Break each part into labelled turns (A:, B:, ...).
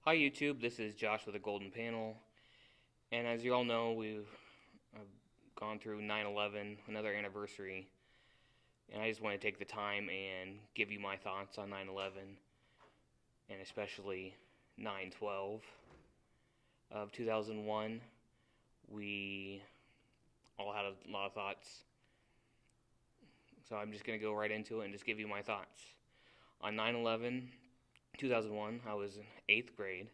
A: Hi YouTube, this is Josh with a Golden Panel, and as you all know, we've gone through 9/11, another anniversary, and I just want to take the time and give you my thoughts on 9/11, and especially 9/12 of 2001. We all had a lot of thoughts, so I'm just going to go right into it and just give you my thoughts. On 9/11, 2001, I was in 8th grade.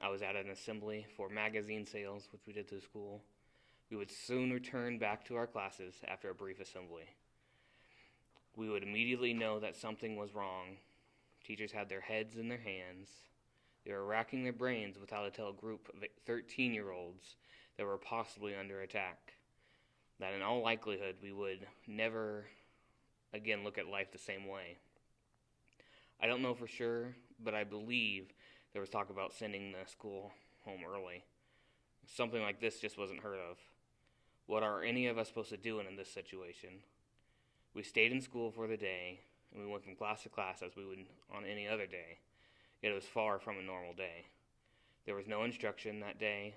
A: I was at an assembly for magazine sales, which we did to the school. We would soon return back to our classes after a brief assembly. We would immediately know that something was wrong. Teachers had their heads in their hands. They were racking their brains with how to tell a group of 13-year-olds that were possibly under attack. That in all likelihood we would never again look at life the same way. I don't know for sure, but I believe there was talk about sending the school home early. Something like this just wasn't heard of. What are any of us supposed to do in this situation? We stayed in school for the day, and we went from class to class as we would on any other day, yet it was far from a normal day. There was no instruction that day,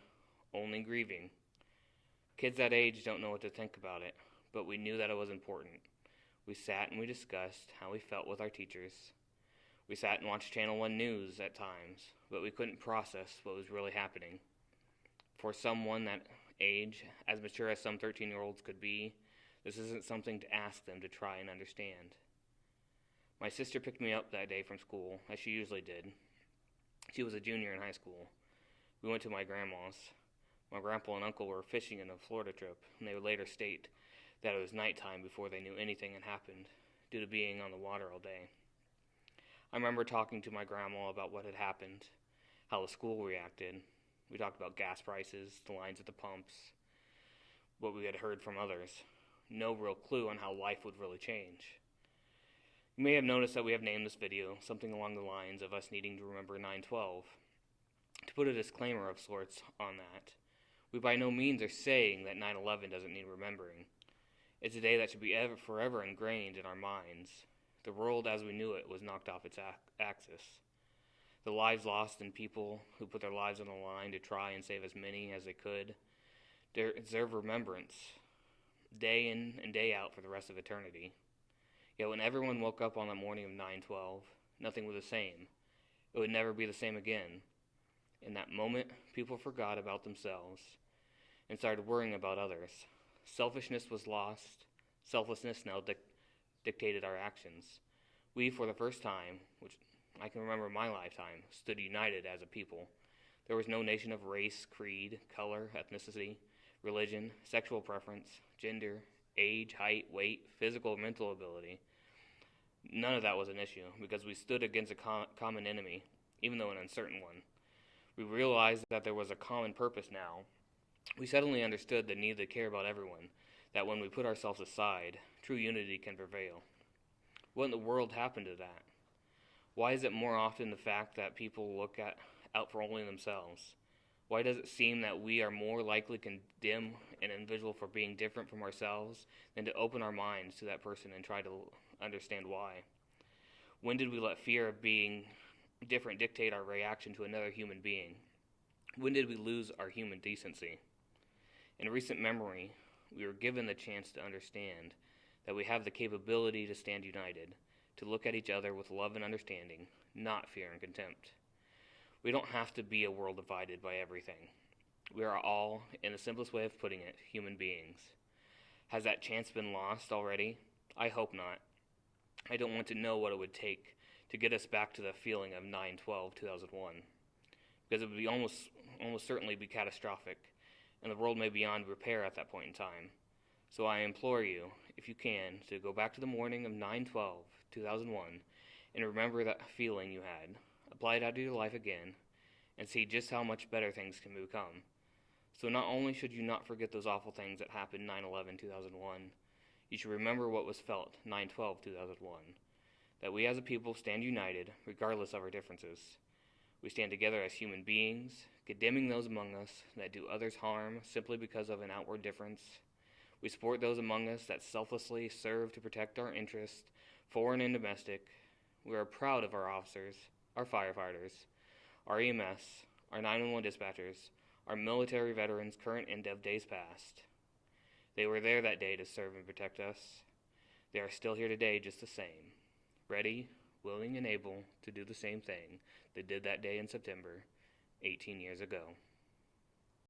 A: only grieving. Kids that age don't know what to think about it, but we knew that it was important. We sat and we discussed how we felt with our teachers. We sat and watched Channel 1 News at times, but we couldn't process what was really happening. For someone that age, as mature as some 13-year-olds could be, this isn't something to ask them to try and understand. My sister picked me up that day from school, as she usually did. She was a junior in high school. We went to my grandma's. My grandpa and uncle were fishing in a Florida trip, and they would later state that it was nighttime before they knew anything had happened, due to being on the water all day. I remember talking to my grandma about what had happened, how the school reacted. We talked about gas prices, the lines at the pumps, what we had heard from others. No real clue on how life would really change. You may have noticed that we have named this video something along the lines of us needing to remember 9/12. To put a disclaimer of sorts on that, we by no means are saying that 9/11 doesn't need remembering. It's a day that should be forever ingrained in our minds. The world as we knew it was knocked off its axis. The lives lost and people who put their lives on the line to try and save as many as they could deserve remembrance, day in and day out for the rest of eternity. Yet when everyone woke up on the morning of 9/12, nothing was the same. It would never be the same again. In that moment, people forgot about themselves and started worrying about others. Selfishness was lost. Selflessness now dictated our actions. We, for the first time, which I can remember in my lifetime, stood united as a people. There was no nation of race, creed, color, ethnicity, religion, sexual preference, gender, age, height, weight, physical or mental ability. None of that was an issue because we stood against a common enemy, even though an uncertain one. We realized that there was a common purpose now. We suddenly understood the need to care about everyone, that when we put ourselves aside, true unity can prevail. What in the world happened to that? Why is it more often the fact that people out for only themselves? Why does it seem that we are more likely to condemn an individual for being different from ourselves than to open our minds to that person and try to understand why? When did we let fear of being different dictate our reaction to another human being? When did we lose our human decency? In recent memory, we were given the chance to understand that we have the capability to stand united, to look at each other with love and understanding, not fear and contempt. We don't have to be a world divided by everything. We are all, in the simplest way of putting it, human beings. Has that chance been lost already? I hope not. I don't want to know what it would take to get us back to the feeling of 9/12/2001, because it would be almost certainly be catastrophic, and the world may be beyond repair at that point in time. So I implore you, if you can, to go back to the morning of 9/12/2001 and remember that feeling you had, apply it out to your life again, and see just how much better things can become. So not only should you not forget those awful things that happened 9/11/2001, you should remember what was felt 9/12/2001, that we as a people stand united regardless of our differences. We stand together as human beings, condemning those among us that do others harm simply because of an outward difference. We support those among us that selflessly serve to protect our interests, foreign and domestic. We are proud of our officers, our firefighters, our EMS, our 911 dispatchers, our military veterans current and of days past. They were there that day to serve and protect us. They are still here today just the same, ready, willing, and able to do the same thing they did that day in September 18 years ago.